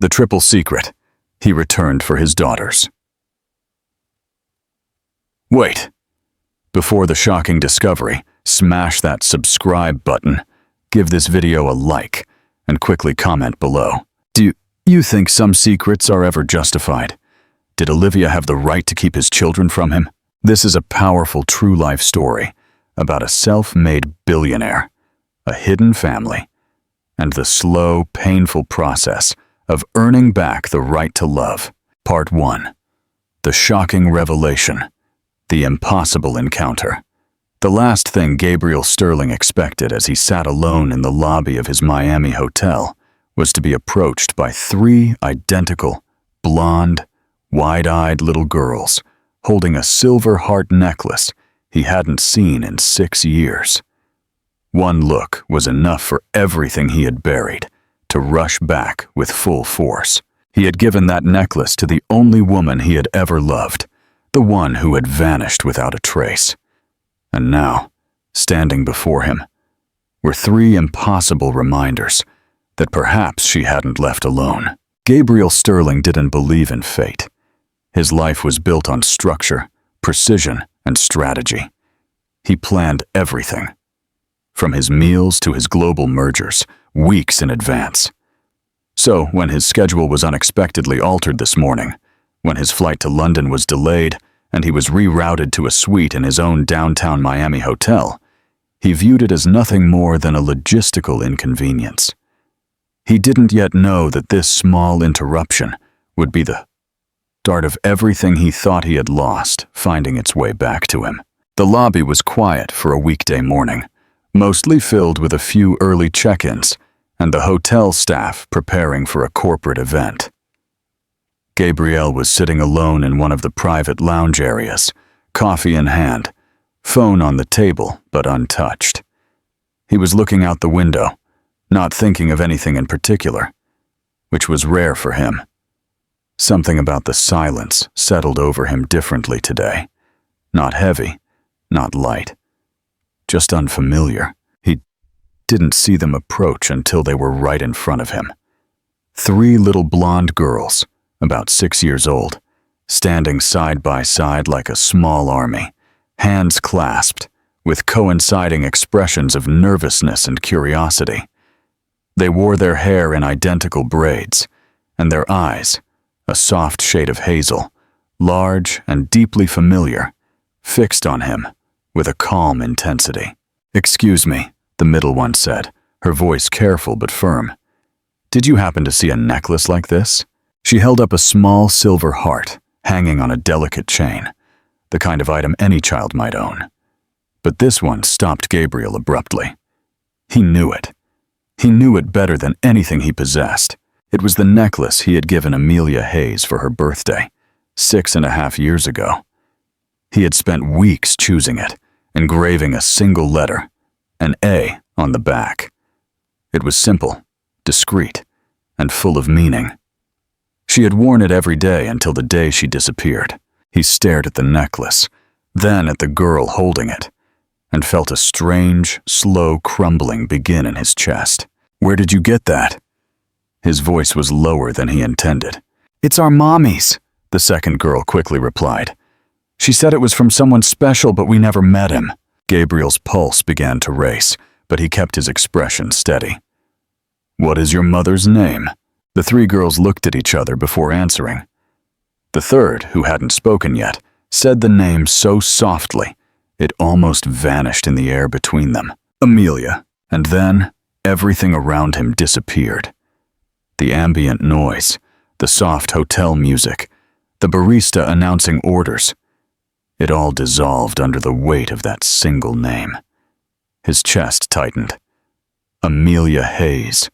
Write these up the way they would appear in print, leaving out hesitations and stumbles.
The triple secret. He returned for his daughters. Wait. Before the shocking discovery, smash that subscribe button, give this video a like, and quickly comment below. Do you think some secrets are ever justified? Did Olivia have the right to keep his children from him? This is a powerful true life story about a self-made billionaire, a hidden family, and the slow, painful process of earning back the right to love. Part 1. The shocking revelation. The impossible encounter. The last thing Gabriel Sterling expected as he sat alone in the lobby of his Miami hotel was to be approached by 3 identical, blonde, wide-eyed little girls holding a silver heart necklace he hadn't seen in 6 years. One look was enough for everything he had buried to rush back with full force. He had given that necklace to the only woman he had ever loved, the one who had vanished without a trace. And now, standing before him, were 3 impossible reminders that perhaps she hadn't left alone. Gabriel Sterling didn't believe in fate. His life was built on structure, precision, and strategy. He planned everything, from his meals to his global mergers, weeks in advance. So, when his schedule was unexpectedly altered this morning, when his flight to London was delayed and he was rerouted to a suite in his own downtown Miami hotel, he viewed it as nothing more than a logistical inconvenience. He didn't yet know that this small interruption would be the start of everything he thought he had lost finding its way back to him. The lobby was quiet for a weekday morning, mostly filled with a few early check-ins and the hotel staff preparing for a corporate event. Gabriel was sitting alone in one of the private lounge areas, coffee in hand, phone on the table but untouched. He was looking out the window, not thinking of anything in particular, which was rare for him. Something about the silence settled over him differently today. Not heavy, not light, just unfamiliar. He didn't see them approach until they were right in front of him. 3 little blonde girls, about 6 years old, standing side by side like a small army, hands clasped, with coinciding expressions of nervousness and curiosity. They wore their hair in identical braids, and their eyes, a soft shade of hazel, large and deeply familiar, fixed on him with a calm intensity. "Excuse me," the middle one said, her voice careful but firm. "Did you happen to see a necklace like this?" She held up a small silver heart hanging on a delicate chain, the kind of item any child might own. But this one stopped Gabriel abruptly. He knew it. He knew it better than anything he possessed. It was the necklace he had given Amelia Hayes for her birthday, 6.5 years ago. He had spent weeks choosing it, engraving a single letter, an A, on the back. It was simple, discreet, and full of meaning. She had worn it every day until the day she disappeared. He stared at the necklace, then at the girl holding it, and felt a strange, slow crumbling begin in his chest. "Where did you get that?" His voice was lower than he intended. "It's our mommy's," the second girl quickly replied. "She said it was from someone special, but we never met him." Gabriel's pulse began to race, but he kept his expression steady. "What is your mother's name?" The 3 girls looked at each other before answering. The third, who hadn't spoken yet, said the name so softly it almost vanished in the air between them. Amelia. And then everything around him disappeared. The ambient noise, the soft hotel music, the barista announcing orders. It all dissolved under the weight of that single name. His chest tightened. Amelia Hayes,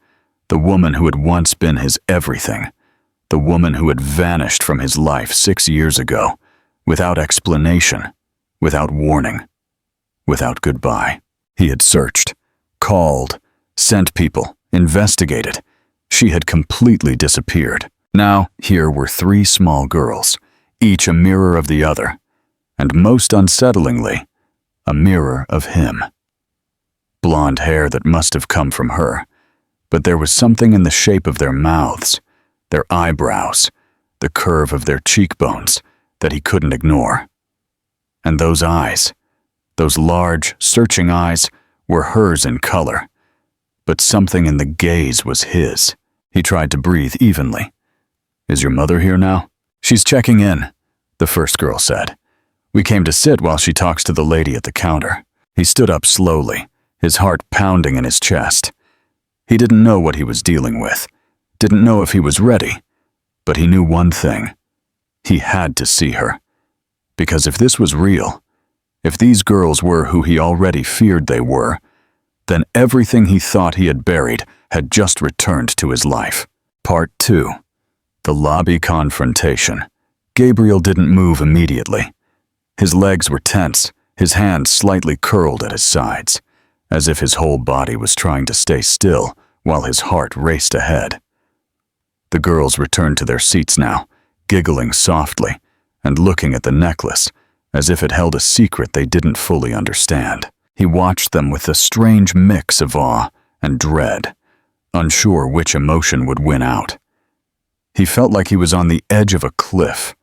the woman who had once been his everything, the woman who had vanished from his life 6 years ago, without explanation, without warning, without goodbye. He had searched, called, sent people, investigated. She had completely disappeared. Now, here were 3 small girls, each a mirror of the other, and most unsettlingly, a mirror of him. Blonde hair that must have come from her, but there was something in the shape of their mouths, their eyebrows, the curve of their cheekbones that he couldn't ignore. And those eyes, those large, searching eyes, were hers in color. But something in the gaze was his. He tried to breathe evenly. "Is your mother here now?" "She's checking in," the first girl said. "We came to sit while she talks to the lady at the counter." He stood up slowly, his heart pounding in his chest. He didn't know what he was dealing with, didn't know if he was ready, but he knew one thing. He had to see her. Because if this was real, if these girls were who he already feared they were, then everything he thought he had buried had just returned to his life. Part 2. The lobby confrontation. Gabriel didn't move immediately. His legs were tense, his hands slightly curled at his sides, as if his whole body was trying to stay still while his heart raced ahead. The girls returned to their seats now, giggling softly and looking at the necklace as if it held a secret they didn't fully understand. He watched them with a strange mix of awe and dread, unsure which emotion would win out. He felt like he was on the edge of a cliff,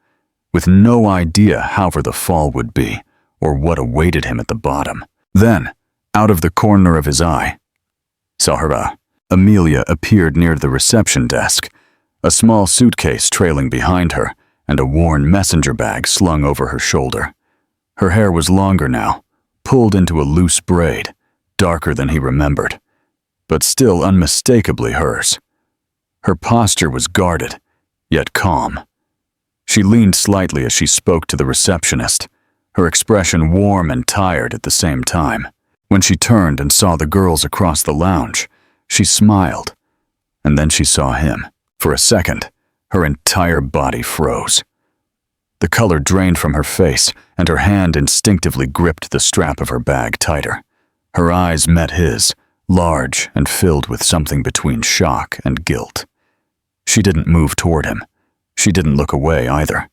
with no idea how far the fall would be or what awaited him at the bottom. Then, out of the corner of his eye, Sahara, Amelia appeared near the reception desk, a small suitcase trailing behind her and a worn messenger bag slung over her shoulder. Her hair was longer now, pulled into a loose braid, darker than he remembered, but still unmistakably hers. Her posture was guarded, yet calm. She leaned slightly as she spoke to the receptionist, her expression warm and tired at the same time. When she turned and saw the girls across the lounge, she smiled, and then she saw him. For a second, her entire body froze. The color drained from her face, and her hand instinctively gripped the strap of her bag tighter. Her eyes met his, large and filled with something between shock and guilt. She didn't move toward him. She didn't look away either.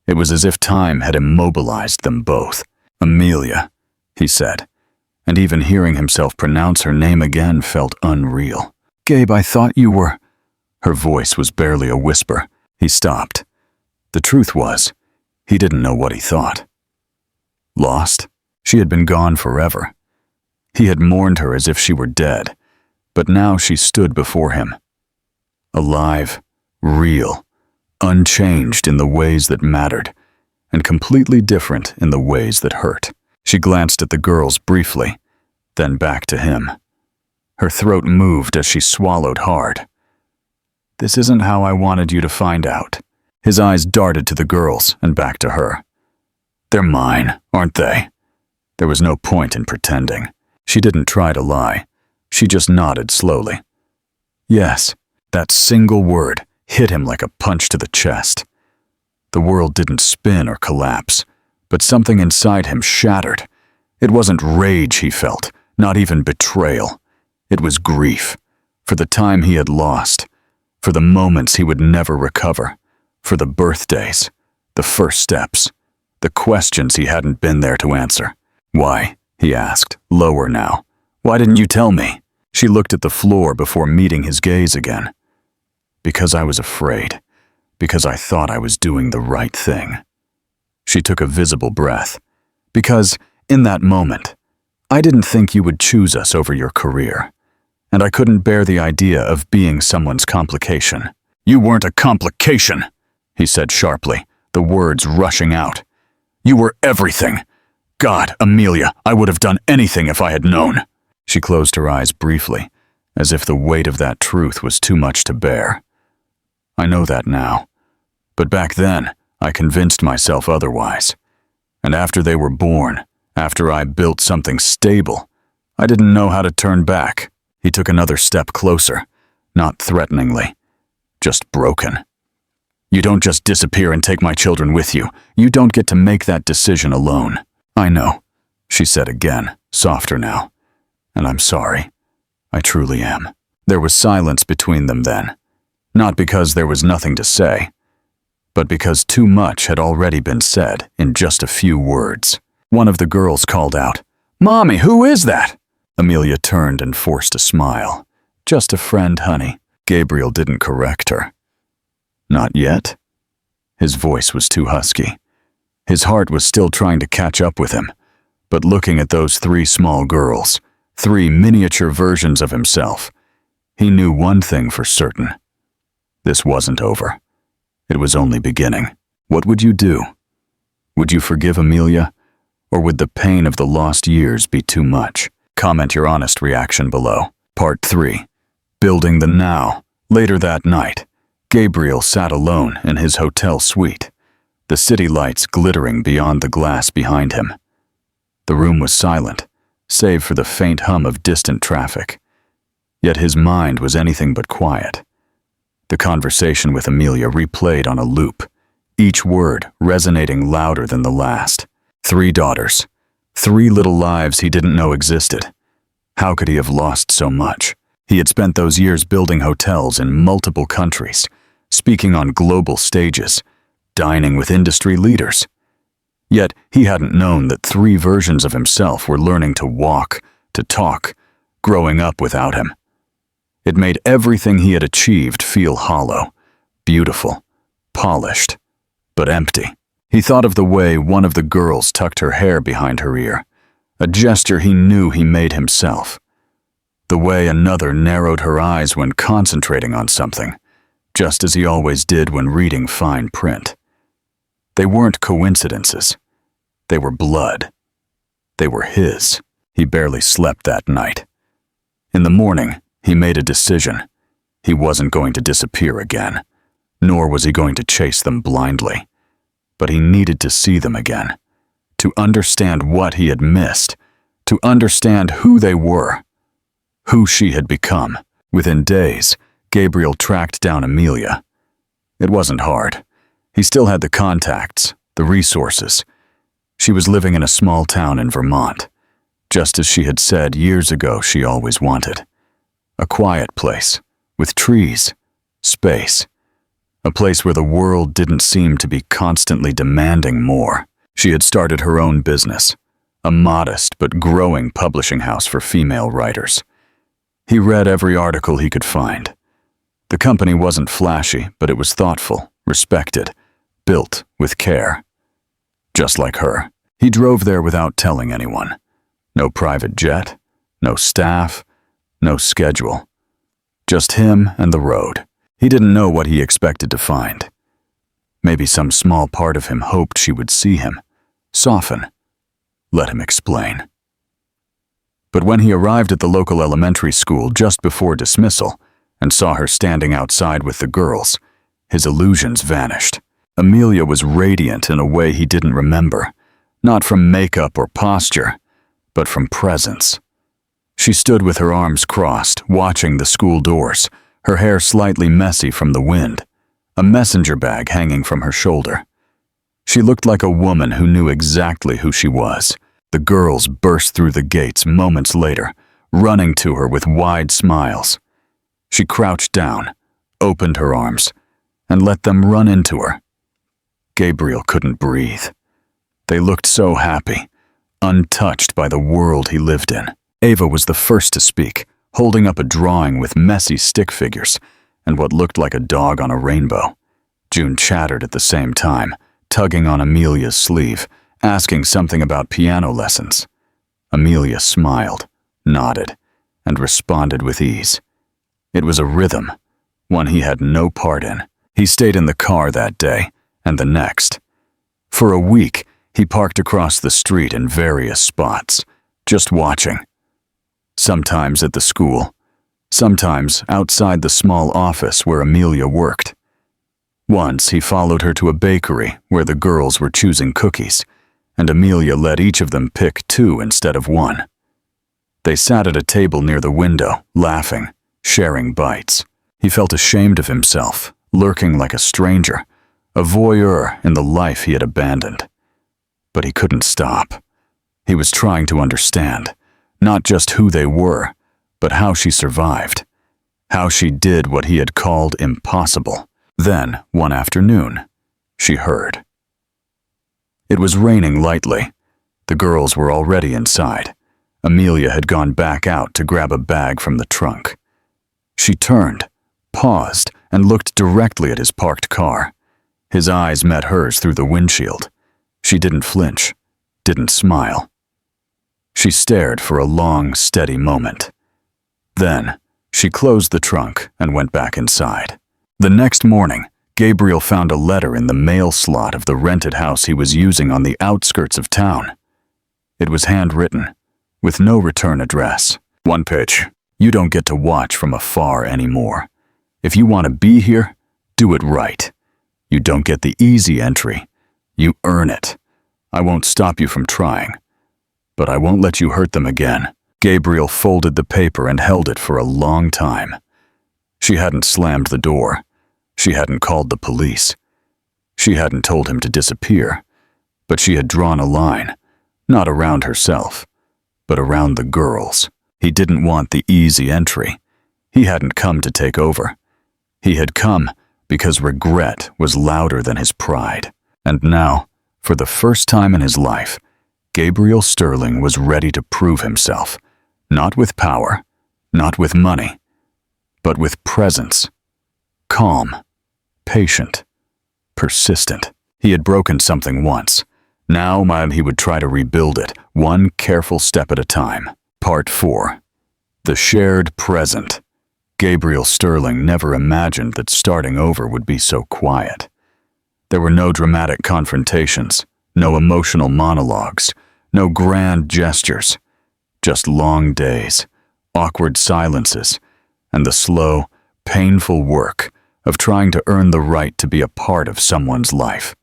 It was as if time had immobilized them both. "Amelia," he said, and even hearing himself pronounce her name again felt unreal. "Gabe, I thought you were—" Her voice was barely a whisper. He stopped. The truth was, he didn't know what he thought. Lost? She had been gone forever. He had mourned her as if she were dead, but now she stood before him. Alive, real, unchanged in the ways that mattered, and completely different in the ways that hurt. She glanced at the girls briefly, then back to him. Her throat moved as she swallowed hard. "This isn't how I wanted you to find out." His eyes darted to the girls and back to her. "They're mine, aren't they?" There was no point in pretending. She didn't try to lie. She just nodded slowly. "Yes." That single word hit him like a punch to the chest. The world didn't spin or collapse, but something inside him shattered. It wasn't rage he felt, not even betrayal. It was grief, for the time he had lost, for the moments he would never recover, for the birthdays, the first steps, the questions he hadn't been there to answer. "Why?" he asked, lower now. "Why didn't you tell me?" She looked at the floor before meeting his gaze again. "Because I was afraid. Because I thought I was doing the right thing." She took a visible breath. "Because, in that moment, I didn't think you would choose us over your career. And I couldn't bear the idea of being someone's complication." "You weren't a complication," he said sharply, the words rushing out. "You were everything. God, Amelia, I would have done anything if I had known." She closed her eyes briefly, as if the weight of that truth was too much to bear. "I know that now. But back then, I convinced myself otherwise. And after they were born, after I built something stable, I didn't know how to turn back." He took another step closer, not threateningly, just broken. "You don't just disappear and take my children with you. You don't get to make that decision alone." "I know," she said again, softer now. "And I'm sorry. I truly am." There was silence between them then, not because there was nothing to say, but because too much had already been said in just a few words. One of the girls called out, "Mommy, who is that?" Amelia turned and forced a smile. "Just a friend, honey." Gabriel didn't correct her. Not yet? His voice was too husky. His heart was still trying to catch up with him, but looking at those 3 small girls, 3 miniature versions of himself, he knew one thing for certain. This wasn't over. It was only beginning. What would you do? Would you forgive Amelia? Or would the pain of the lost years be too much? Comment your honest reaction below. Part 3. Building the Now. Later that night, Gabriel sat alone in his hotel suite, the city lights glittering beyond the glass behind him. The room was silent, save for the faint hum of distant traffic. Yet his mind was anything but quiet. The conversation with Amelia replayed on a loop, each word resonating louder than the last. 3 daughters, 3 little lives he didn't know existed. How could he have lost so much? He had spent those years building hotels in multiple countries, speaking on global stages, dining with industry leaders. Yet he hadn't known that 3 versions of himself were learning to walk, to talk, growing up without him. It made everything he had achieved feel hollow, beautiful, polished, but empty. He thought of the way one of the girls tucked her hair behind her ear, a gesture he knew he made himself. The way another narrowed her eyes when concentrating on something, just as he always did when reading fine print. They weren't coincidences. They were blood. They were his. He barely slept that night. In the morning, he made a decision. He wasn't going to disappear again, nor was he going to chase them blindly. But he needed to see them again, to understand what he had missed, to understand who they were, who she had become. Within days, Gabriel tracked down Amelia. It wasn't hard. He still had the contacts, the resources. She was living in a small town in Vermont, just as she had said years ago she always wanted. A quiet place, with trees, space. A place where the world didn't seem to be constantly demanding more. She had started her own business, a modest but growing publishing house for female writers. He read every article he could find. The company wasn't flashy, but it was thoughtful, respected, built with care. Just like her, he drove there without telling anyone. No private jet, no staff, no schedule. Just him and the road. He didn't know what he expected to find. Maybe some small part of him hoped she would see him, soften, let him explain. But when he arrived at the local elementary school just before dismissal and saw her standing outside with the girls, his illusions vanished. Amelia was radiant in a way he didn't remember, not from makeup or posture, but from presence. She stood with her arms crossed, watching the school doors, her hair slightly messy from the wind, a messenger bag hanging from her shoulder. She looked like a woman who knew exactly who she was. The girls burst through the gates moments later, running to her with wide smiles. She crouched down, opened her arms, and let them run into her. Gabriel couldn't breathe. They looked so happy, untouched by the world he lived in. Ava was the first to speak, holding up a drawing with messy stick figures and what looked like a dog on a rainbow. June chattered at the same time, tugging on Amelia's sleeve, asking something about piano lessons. Amelia smiled, nodded, and responded with ease. It was a rhythm, one he had no part in. He stayed in the car that day, and the next. For a week, he parked across the street in various spots, just watching. Sometimes at the school, sometimes outside the small office where Amelia worked. Once he followed her to a bakery where the girls were choosing cookies, and Amelia let each of them pick 2 instead of 1. They sat at a table near the window, laughing, sharing bites. He felt ashamed of himself, lurking like a stranger, a voyeur in the life he had abandoned. But he couldn't stop. He was trying to understand, not just who they were, but how she survived, how she did what he had called impossible. Then, one afternoon, she heard. It was raining lightly. The girls were already inside. Amelia had gone back out to grab a bag from the trunk. She turned, paused, and looked directly at his parked car. His eyes met hers through the windshield. She didn't flinch, didn't smile. She stared for a long, steady moment. Then, she closed the trunk and went back inside. The next morning, Gabriel found a letter in the mail slot of the rented house he was using on the outskirts of town. It was handwritten, with no return address. One pitch. You don't get to watch from afar anymore. If you want to be here, do it right. You don't get the easy entry. You earn it. I won't stop you from trying. But I won't let you hurt them again. Gabriel folded the paper and held it for a long time. She hadn't slammed the door. She hadn't called the police. She hadn't told him to disappear. But she had drawn a line, not around herself, but around the girls. He didn't want the easy entry. He hadn't come to take over. He had come because regret was louder than his pride. And now, for the first time in his life, Gabriel Sterling was ready to prove himself, not with power, not with money, but with presence. Calm, patient, persistent. He had broken something once. Now he would try to rebuild it, one careful step at a time. Part 4. The shared present. Gabriel Sterling never imagined that starting over would be so quiet. There were no dramatic confrontations, no emotional monologues, no grand gestures, just long days, awkward silences, and the slow, painful work of trying to earn the right to be a part of someone's life,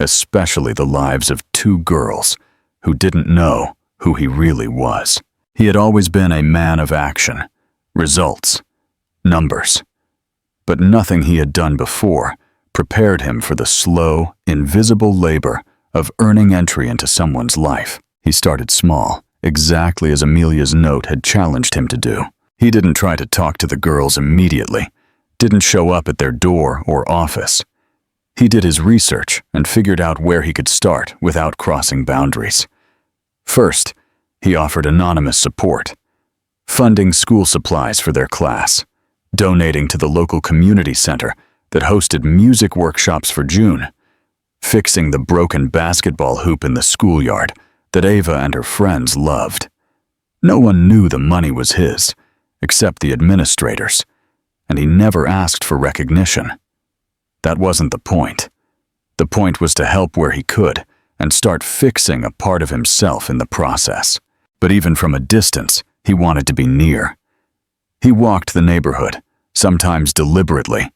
especially the lives of two girls who didn't know who he really was. He had always been a man of action, results, numbers. But nothing he had done before prepared him for the slow, invisible labor of earning entry into someone's life. He started small, exactly as Amelia's note had challenged him to do. He didn't try to talk to the girls immediately, didn't show up at their door or office. He did his research and figured out where he could start without crossing boundaries. First, he offered anonymous support, funding school supplies for their class, donating to the local community center that hosted music workshops for June, fixing the broken basketball hoop in the schoolyard that Ava and her friends loved. No one knew the money was his, except the administrators, and he never asked for recognition. That wasn't the point. The point was to help where he could and start fixing a part of himself in the process. But even from a distance, he wanted to be near. He walked the neighborhood, sometimes deliberately,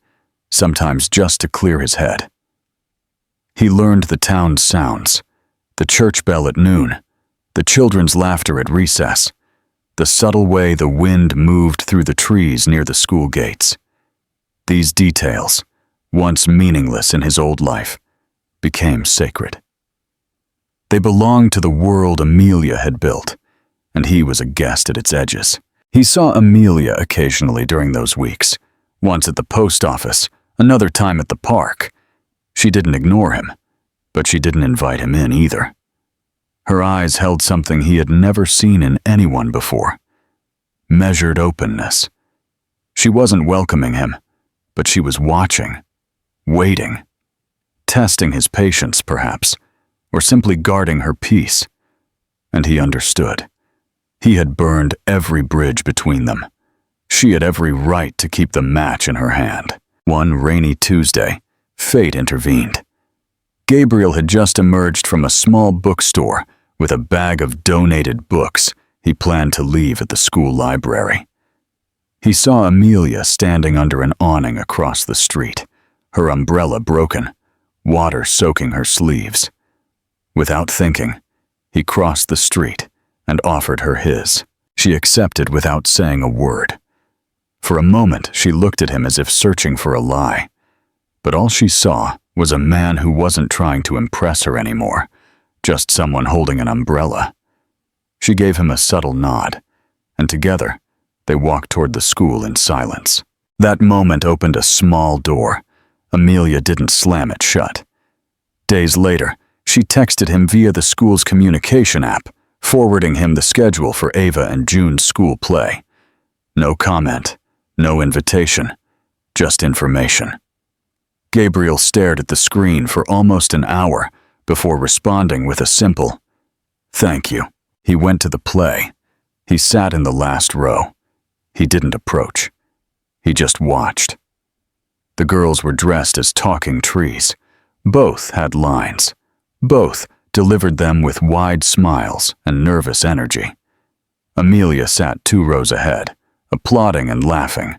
sometimes just to clear his head. He learned the town's sounds, the church bell at noon, the children's laughter at recess, the subtle way the wind moved through the trees near the school gates. These details, once meaningless in his old life, became sacred. They belonged to the world Amelia had built, and he was a guest at its edges. He saw Amelia occasionally during those weeks, once at the post office, another time at the park. She didn't ignore him, but she didn't invite him in either. Her eyes held something he had never seen in anyone before: measured openness. She wasn't welcoming him, but she was watching, waiting, testing his patience perhaps, or simply guarding her peace. And he understood. He had burned every bridge between them. She had every right to keep the match in her hand. One rainy Tuesday, fate intervened. Gabriel had just emerged from a small bookstore with a bag of donated books he planned to leave at the school library. He saw Amelia standing under an awning across the street, her umbrella broken, water soaking her sleeves. Without thinking, he crossed the street and offered her his. She accepted without saying a word. For a moment, she looked at him as if searching for a lie. But all she saw was a man who wasn't trying to impress her anymore, just someone holding an umbrella. She gave him a subtle nod, and together, they walked toward the school in silence. That moment opened a small door. Amelia didn't slam it shut. Days later, she texted him via the school's communication app, forwarding him the schedule for Ava and June's school play. No comment, no invitation, just information. Gabriel stared at the screen for almost an hour before responding with a simple, "Thank you." He went to the play. He sat in the last row. He didn't approach. He just watched. The girls were dressed as talking trees. Both had lines. Both delivered them with wide smiles and nervous energy. Amelia sat 2 rows ahead, applauding and laughing.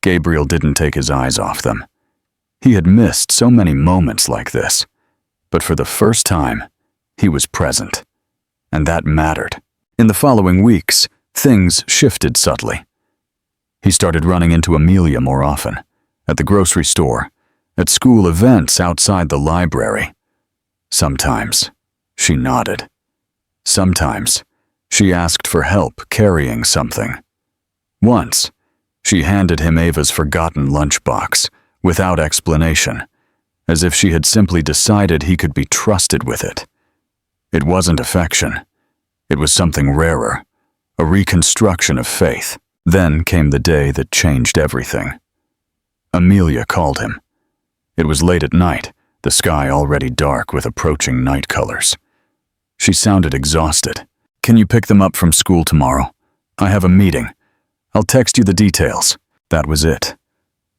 Gabriel didn't take his eyes off them. He had missed so many moments like this, but for the first time, he was present. And that mattered. In the following weeks, things shifted subtly. He started running into Amelia more often, at the grocery store, at school events outside the library. Sometimes, she nodded. Sometimes, she asked for help carrying something. Once, she handed him Ava's forgotten lunchbox, without explanation, as if she had simply decided he could be trusted with it. It wasn't affection. It was something rarer, a reconstruction of faith. Then came the day that changed everything. Amelia called him. It was late at night, the sky already dark with approaching night colors. She sounded exhausted. "Can you pick them up from school tomorrow? I have a meeting. I'll text you the details." That was it.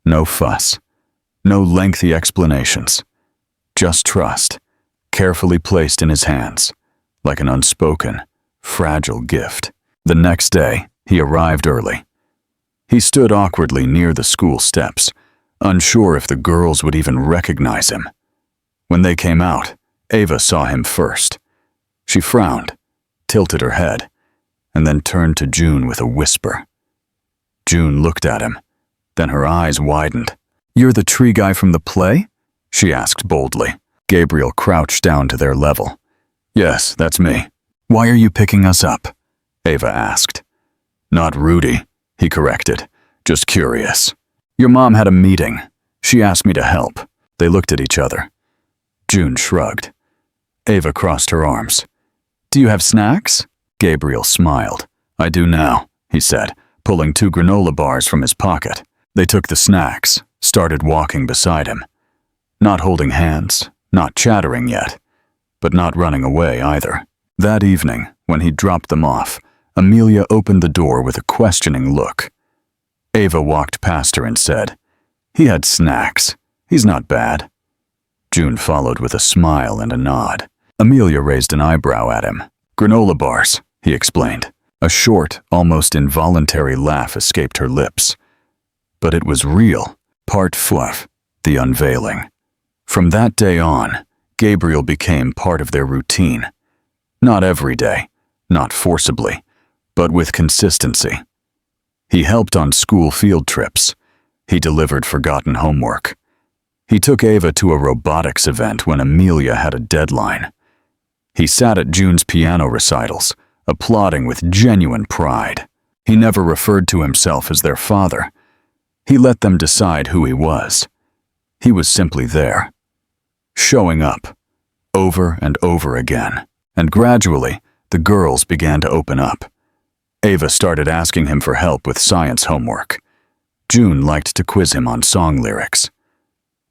No fuss. No lengthy explanations. Just trust, carefully placed in his hands, like an unspoken, fragile gift. The next day, he arrived early. He stood awkwardly near the school steps, unsure if the girls would even recognize him. When they came out, Ava saw him first. She frowned, tilted her head, and then turned to June with a whisper. June looked at him, then her eyes widened. "You're the tree guy from the play?" she asked boldly. Gabriel crouched down to their level. "Yes, that's me." "Why are you picking us up?" Ava asked. "Not Rudy," he corrected. "Just curious." "Your mom had a meeting. She asked me to help." They looked at each other. June shrugged. Ava crossed her arms. "Do you have snacks?" Gabriel smiled. "I do now," he said, pulling 2 granola bars from his pocket. They took the snacks, started walking beside him. Not holding hands, not chattering yet, but not running away either. That evening, when he dropped them off, Amelia opened the door with a questioning look. Ava walked past her and said, "He had snacks. He's not bad." June followed with a smile and a nod. Amelia raised an eyebrow at him. "Granola bars," he explained. A short, almost involuntary laugh escaped her lips. But it was real. Part 4, the unveiling. From that day on, Gabriel became part of their routine. Not every day, not forcibly, but with consistency. He helped on school field trips. He delivered forgotten homework. He took Ava to a robotics event when Amelia had a deadline. He sat at June's piano recitals, applauding with genuine pride. He never referred to himself as their father. He let them decide who he was. He was simply there, showing up, over and over again. And gradually, the girls began to open up. Ava started asking him for help with science homework. June liked to quiz him on song lyrics.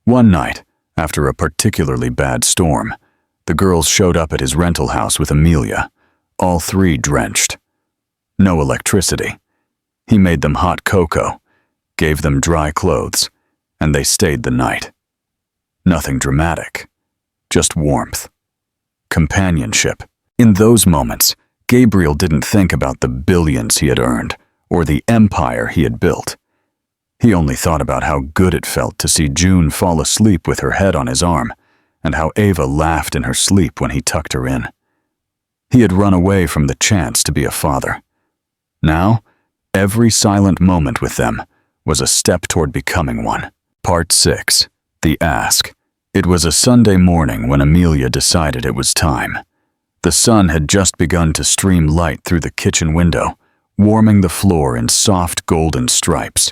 One night, after a particularly bad storm, the girls showed up at his rental house with Amelia, all 3 drenched. No electricity. He made them hot cocoa, gave them dry clothes, and they stayed the night. Nothing dramatic, just warmth, companionship. In those moments, Gabriel didn't think about the billions he had earned or the empire he had built. He only thought about how good it felt to see June fall asleep with her head on his arm, and how Ava laughed in her sleep when he tucked her in. He had run away from the chance to be a father. Now, every silent moment with them was a step toward becoming one. Part 6, the ask. It was a Sunday morning when Amelia decided it was time. The sun had just begun to stream light through the kitchen window, warming the floor in soft golden stripes,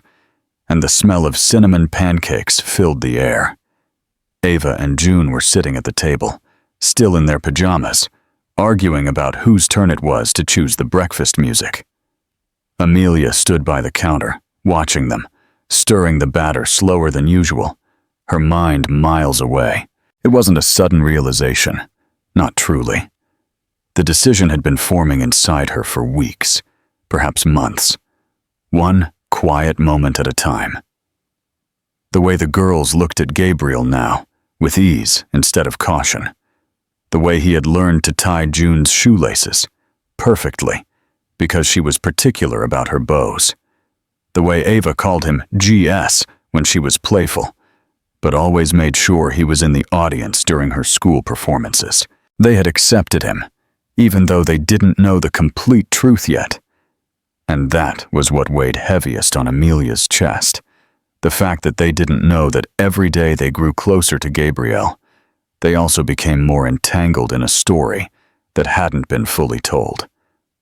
and the smell of cinnamon pancakes filled the air. Ava and June were sitting at the table, still in their pajamas, arguing about whose turn it was to choose the breakfast music. Amelia stood by the counter, watching them, stirring the batter slower than usual, her mind miles away. It wasn't a sudden realization, not truly. The decision had been forming inside her for weeks, perhaps months, one quiet moment at a time. The way the girls looked at Gabriel now, with ease instead of caution. The way he had learned to tie June's shoelaces, perfectly, because she was particular about her bows. The way Ava called him GS when she was playful, but always made sure he was in the audience during her school performances. They had accepted him, even though they didn't know the complete truth yet. And that was what weighed heaviest on Amelia's chest. The fact that they didn't know that every day they grew closer to Gabriel, they also became more entangled in a story that hadn't been fully told.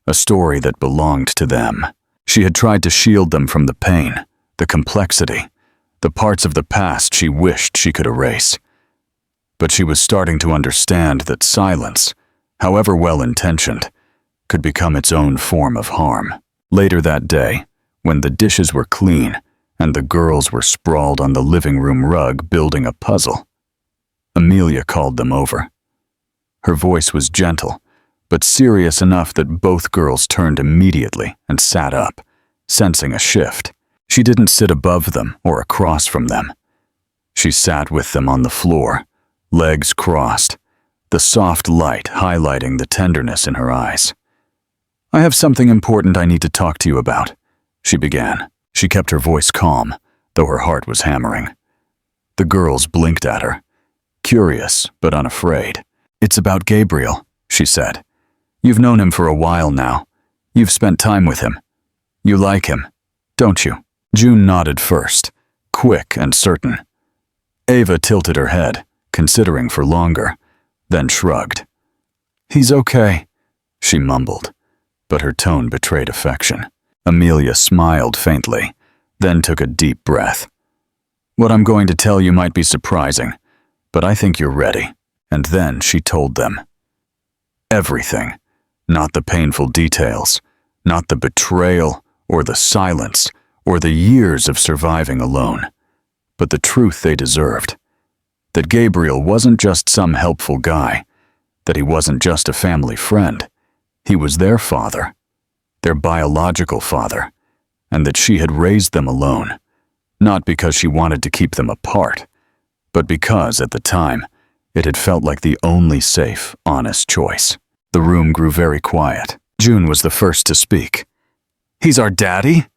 A story that belonged to them. She had tried to shield them from the pain, the complexity, the parts of the past she wished she could erase. But she was starting to understand that silence, however well-intentioned, could become its own form of harm. Later that day, when the dishes were clean and the girls were sprawled on the living room rug building a puzzle, Amelia called them over. Her voice was gentle, but serious enough that both girls turned immediately and sat up, sensing a shift. She didn't sit above them or across from them. She sat with them on the floor, legs crossed, the soft light highlighting the tenderness in her eyes. "I have something important I need to talk to you about," she began. She kept her voice calm, though her heart was hammering. The girls blinked at her, curious but unafraid. "It's about Gabriel," she said. "You've known him for a while now. You've spent time with him. You like him, don't you?" June nodded first, quick and certain. Ava tilted her head, considering for longer, then shrugged. "He's okay," she mumbled, but her tone betrayed affection. Amelia smiled faintly, then took a deep breath. "What I'm going to tell you might be surprising, but I think you're ready." And then she told them. Everything, not the painful details, not the betrayal or the silence or the years of surviving alone, but the truth they deserved. That Gabriel wasn't just some helpful guy, that he wasn't just a family friend. He was their father, their biological father, and that she had raised them alone, not because she wanted to keep them apart, but because, at the time, it had felt like the only safe, honest choice. The room grew very quiet. June was the first to speak. "He's our daddy?"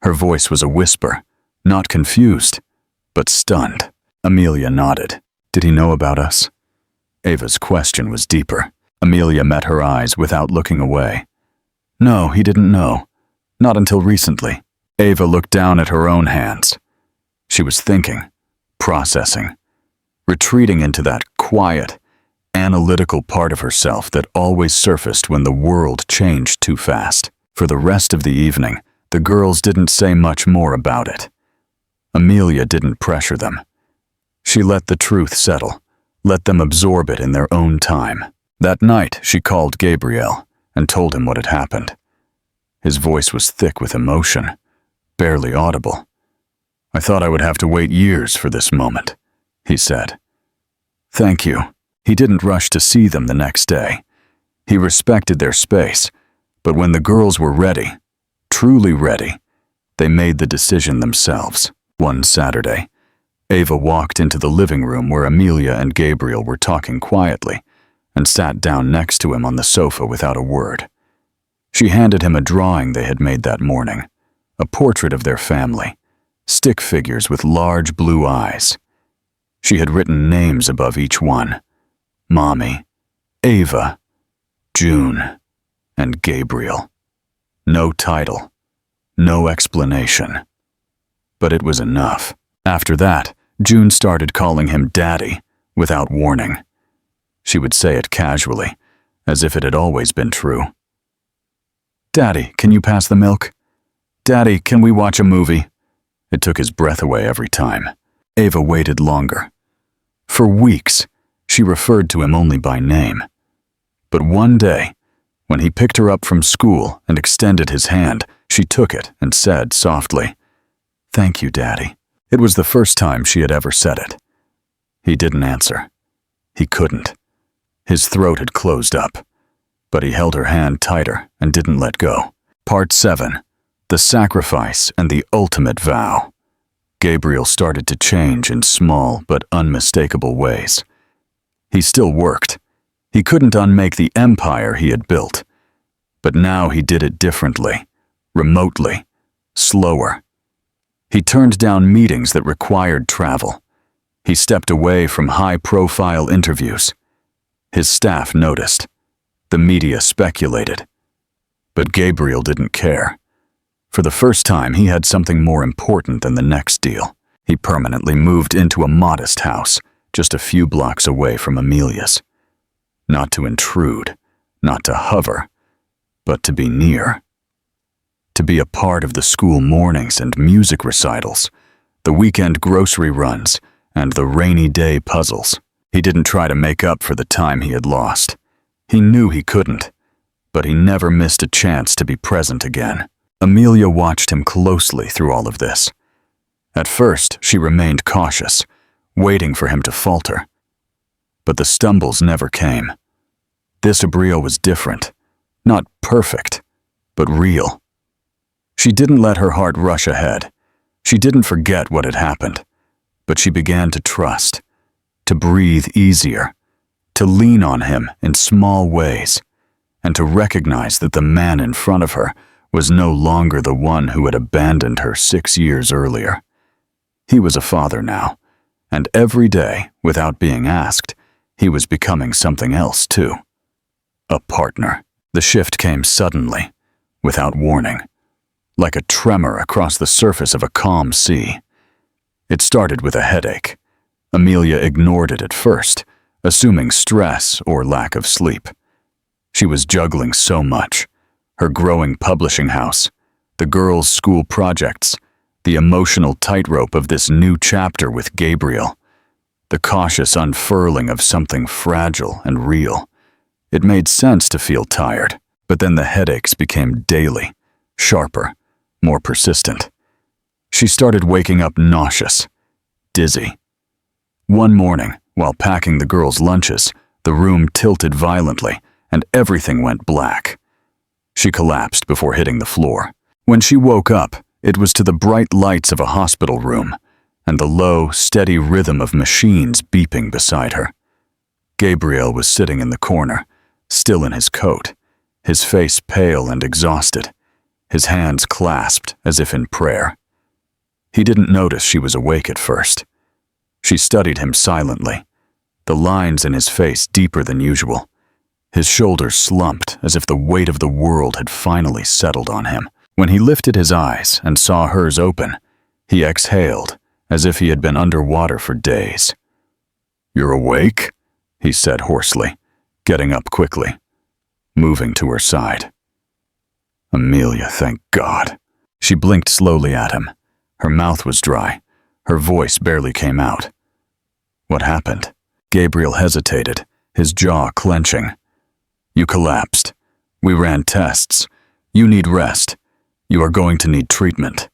Her voice was a whisper, not confused, but stunned. Amelia nodded. "Did he know about us?" Ava's question was deeper. Amelia met her eyes without looking away. "No, he didn't know. Not until recently." Ava looked down at her own hands. She was thinking, processing, retreating into that quiet, analytical part of herself that always surfaced when the world changed too fast. For the rest of the evening, the girls didn't say much more about it. Amelia didn't pressure them. She let the truth settle, let them absorb it in their own time. That night, she called Gabriel and told him what had happened. His voice was thick with emotion, barely audible. "I thought I would have to wait years for this moment," he said. "Thank you." He didn't rush to see them the next day. He respected their space, but when the girls were ready, truly ready, they made the decision themselves. One Saturday, Ava walked into the living room where Amelia and Gabriel were talking quietly and sat down next to him on the sofa without a word. She handed him a drawing they had made that morning, a portrait of their family, stick figures with large blue eyes. She had written names above each one: Mommy, Ava, June, and Gabriel. No title, no explanation. But it was enough. After that, June started calling him Daddy, without warning. She would say it casually, as if it had always been true. "Daddy, can you pass the milk? Daddy, can we watch a movie?" It took his breath away every time. Ava waited longer. For weeks, she referred to him only by name. But one day, when he picked her up from school and extended his hand, she took it and said softly, "Thank you, Daddy." It was the first time she had ever said it. He didn't answer. He couldn't. His throat had closed up, but he held her hand tighter and didn't let go. Part 7. The Sacrifice and the Ultimate Vow. Gabriel started to change in small but unmistakable ways. He still worked. He couldn't unmake the empire he had built. But now he did it differently, remotely, slower. He turned down meetings that required travel. He stepped away from high-profile interviews. His staff noticed. The media speculated. But Gabriel didn't care. For the first time, he had something more important than the next deal. He permanently moved into a modest house, just a few blocks away from Amelia's. Not to intrude, not to hover, but to be near. To be a part of the school mornings and music recitals, the weekend grocery runs, and the rainy day puzzles. He didn't try to make up for the time he had lost. He knew he couldn't, but he never missed a chance to be present again. Amelia watched him closely through all of this. At first, she remained cautious, waiting for him to falter. But the stumbles never came. This Gabriel was different. Not perfect, but real. She didn't let her heart rush ahead. She didn't forget what had happened, but she began to trust, to breathe easier, to lean on him in small ways, and to recognize that the man in front of her was no longer the one who had abandoned her 6 years earlier. He was a father now, and every day, without being asked, he was becoming something else too. A partner. The shift came suddenly, without warning, like a tremor across the surface of a calm sea. It started with a headache. Amelia ignored it at first, assuming stress or lack of sleep. She was juggling so much: her growing publishing house, the girls' school projects, the emotional tightrope of this new chapter with Gabriel, the cautious unfurling of something fragile and real. It made sense to feel tired, but then the headaches became daily, sharper, more persistent. She started waking up nauseous, dizzy. One morning, while packing the girls' lunches, the room tilted violently and everything went black. She collapsed before hitting the floor. When she woke up, it was to the bright lights of a hospital room and the low, steady rhythm of machines beeping beside her. Gabriel was sitting in the corner, still in his coat, his face pale and exhausted, his hands clasped as if in prayer. He didn't notice she was awake at first. She studied him silently, the lines in his face deeper than usual. His shoulders slumped as if the weight of the world had finally settled on him. When he lifted his eyes and saw hers open, he exhaled as if he had been underwater for days. "You're awake?" he said hoarsely, getting up quickly, moving to her side. "Amelia, thank God." She blinked slowly at him. Her mouth was dry. Her voice barely came out. "What happened?" Gabriel hesitated, his jaw clenching. "You collapsed. We ran tests. You need rest. You are going to need treatment."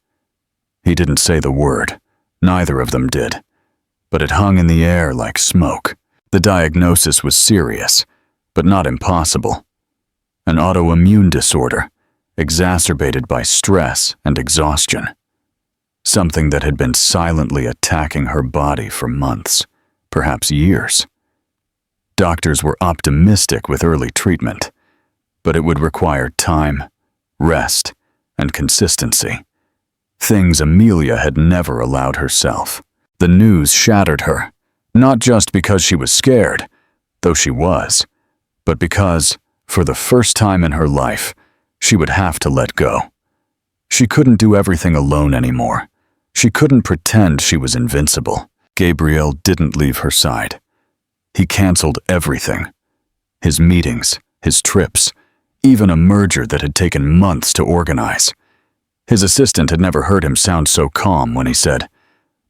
He didn't say the word. Neither of them did. But it hung in the air like smoke. The diagnosis was serious, but not impossible. An autoimmune disorder, exacerbated by stress and exhaustion. Something that had been silently attacking her body for months, perhaps years. Doctors were optimistic with early treatment, but it would require time, rest, and consistency. Things Amelia had never allowed herself. The news shattered her, not just because she was scared, though she was, but because, for the first time in her life, she would have to let go. She couldn't do everything alone anymore. She couldn't pretend she was invincible. Gabriel didn't leave her side. He canceled everything. His meetings, his trips, even a merger that had taken months to organize. His assistant had never heard him sound so calm when he said,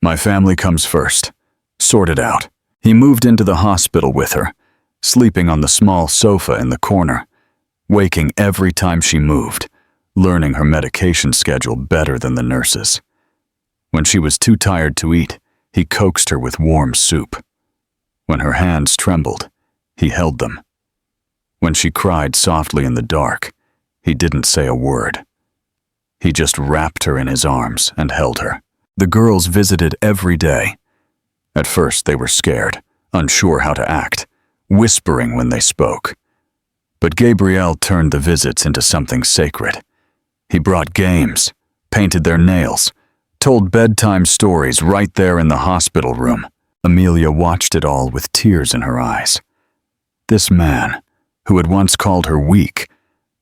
"My family comes first. Sort it out." He moved into the hospital with her, sleeping on the small sofa in the corner, waking every time she moved, learning her medication schedule better than the nurses. When she was too tired to eat, he coaxed her with warm soup. When her hands trembled, he held them. When she cried softly in the dark, he didn't say a word. He just wrapped her in his arms and held her. The girls visited every day. At first they were scared, unsure how to act, whispering when they spoke. But Gabriel turned the visits into something sacred. He brought games, painted their nails, told bedtime stories right there in the hospital room. Amelia watched it all with tears in her eyes. This man, who had once called her weak,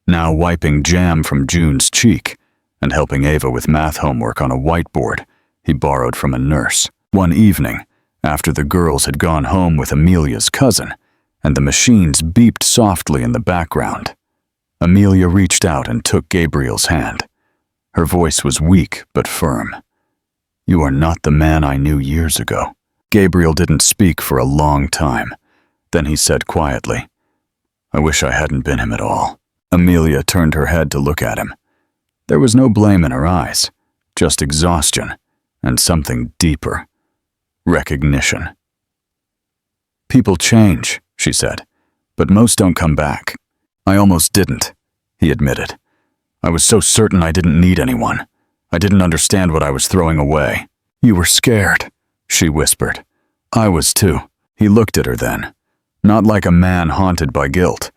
now wiping jam from June's cheek and helping Ava with math homework on a whiteboard he borrowed from a nurse. One evening, after the girls had gone home with Amelia's cousin, and the machines beeped softly in the background, Amelia reached out and took Gabriel's hand. Her voice was weak but firm. "You are not the man I knew years ago." Gabriel didn't speak for a long time. Then he said quietly, "I wish I hadn't been him at all." Amelia turned her head to look at him. There was no blame in her eyes, just exhaustion and something deeper. Recognition. "People change," she said, "but most don't come back." "I almost didn't," he admitted. "I was so certain I didn't need anyone. I didn't understand what I was throwing away." "You were scared," she whispered. "I was too." He looked at her then, not like a man haunted by guilt,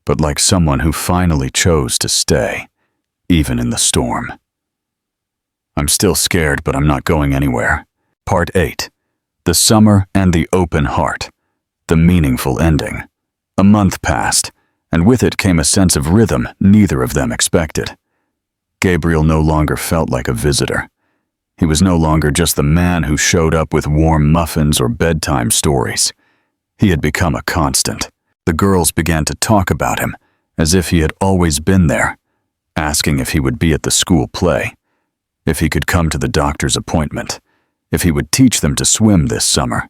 but like someone who finally chose to stay, even in the storm. "I'm still scared, but I'm not going anywhere." Part 8. The Summer and the Open Heart. The meaningful ending. A month passed, and with it came a sense of rhythm neither of them expected. Gabriel no longer felt like a visitor. He was no longer just the man who showed up with warm muffins or bedtime stories. He had become a constant. The girls began to talk about him, as if he had always been there, asking if he would be at the school play, if he could come to the doctor's appointment, if he would teach them to swim this summer.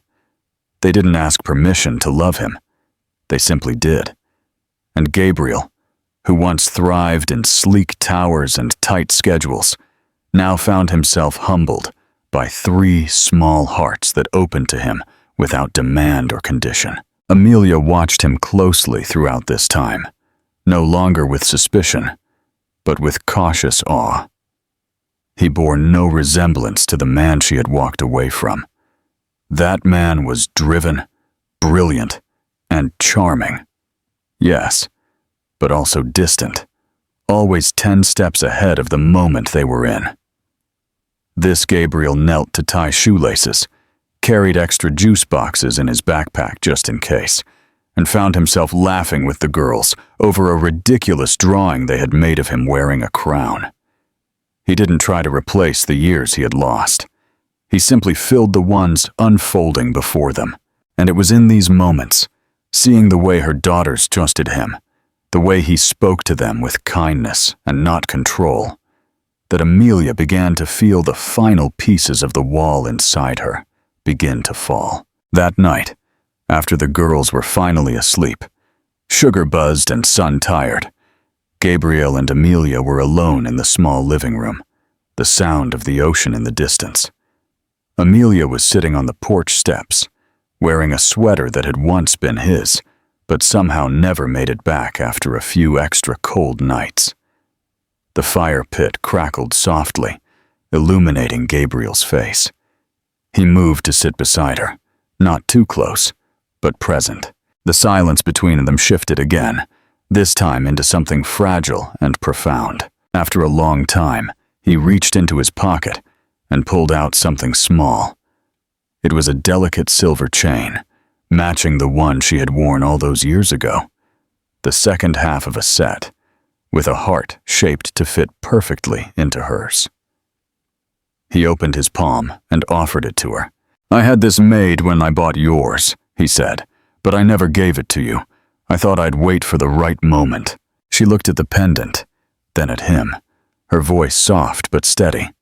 They didn't ask permission to love him. They simply did. And Gabriel, who once thrived in sleek towers and tight schedules, now found himself humbled by 3 small hearts that opened to him without demand or condition. Amelia watched him closely throughout this time, no longer with suspicion, but with cautious awe. He bore no resemblance to the man she had walked away from. That man was driven, brilliant, and charming. Yes, but also distant, always 10 steps ahead of the moment they were in. This Gabriel knelt to tie shoelaces, carried extra juice boxes in his backpack just in case, and found himself laughing with the girls over a ridiculous drawing they had made of him wearing a crown. He didn't try to replace the years he had lost. He simply filled the ones unfolding before them. And it was in these moments, seeing the way her daughters trusted him, the way he spoke to them with kindness and not control, that Amelia began to feel the final pieces of the wall inside her begin to fall. That night, after the girls were finally asleep, sugar-buzzed and sun-tired, Gabriel and Amelia were alone in the small living room, the sound of the ocean in the distance. Amelia was sitting on the porch steps, wearing a sweater that had once been his, but somehow never made it back after a few extra cold nights. The fire pit crackled softly, illuminating Gabriel's face. He moved to sit beside her, not too close, but present. The silence between them shifted again, this time into something fragile and profound. After a long time, he reached into his pocket and pulled out something small. It was a delicate silver chain, matching the one she had worn all those years ago. The second half of a set, with a heart shaped to fit perfectly into hers. He opened his palm and offered it to her. "I had this made when I bought yours," he said, "but I never gave it to you. I thought I'd wait for the right moment." She looked at the pendant, then at him, her voice soft but steady.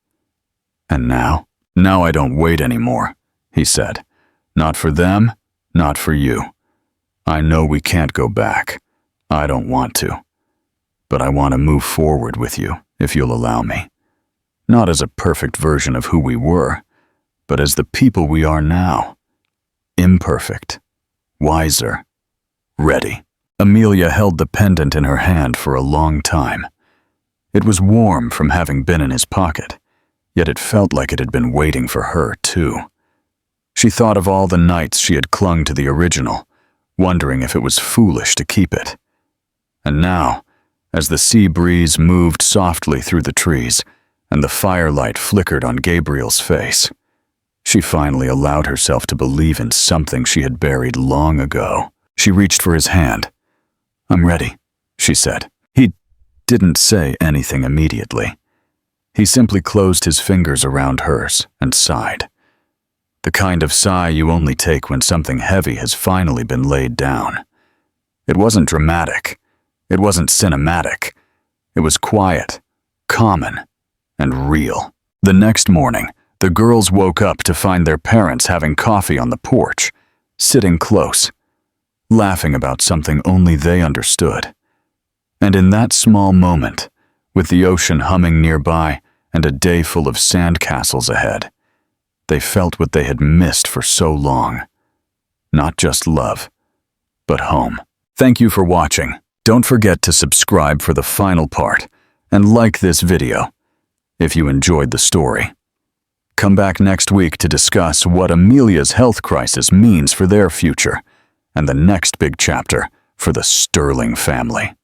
"And now? Now I don't wait anymore," he said. "Not for them, not for you. I know we can't go back. I don't want to. But I want to move forward with you, if you'll allow me. not as a perfect version of who we were, but as the people we are now. Imperfect, wiser, ready. Amelia held the pendant in her hand for a long time. It was warm from having been in his pocket, yet it felt like it had been waiting for her, too. She thought of all the nights she had clung to the original, wondering if it was foolish to keep it. And now, as the sea breeze moved softly through the trees and the firelight flickered on Gabriel's face, she finally allowed herself to believe in something she had buried long ago. She reached for his hand. "I'm ready," she said. He didn't say anything immediately. He simply closed his fingers around hers and sighed. The kind of sigh you only take when something heavy has finally been laid down. It wasn't dramatic. It wasn't cinematic. It was quiet, common, and real. The next morning, the girls woke up to find their parents having coffee on the porch, sitting close, laughing about something only they understood. And in that small moment, with the ocean humming nearby and a day full of sandcastles ahead, they felt what they had missed for so long. Not just love, but home. Thank you for watching. Don't forget to subscribe for the final part and like this video if you enjoyed the story. Come back next week to discuss what Amelia's health crisis means for their future and the next big chapter for the Sterling family.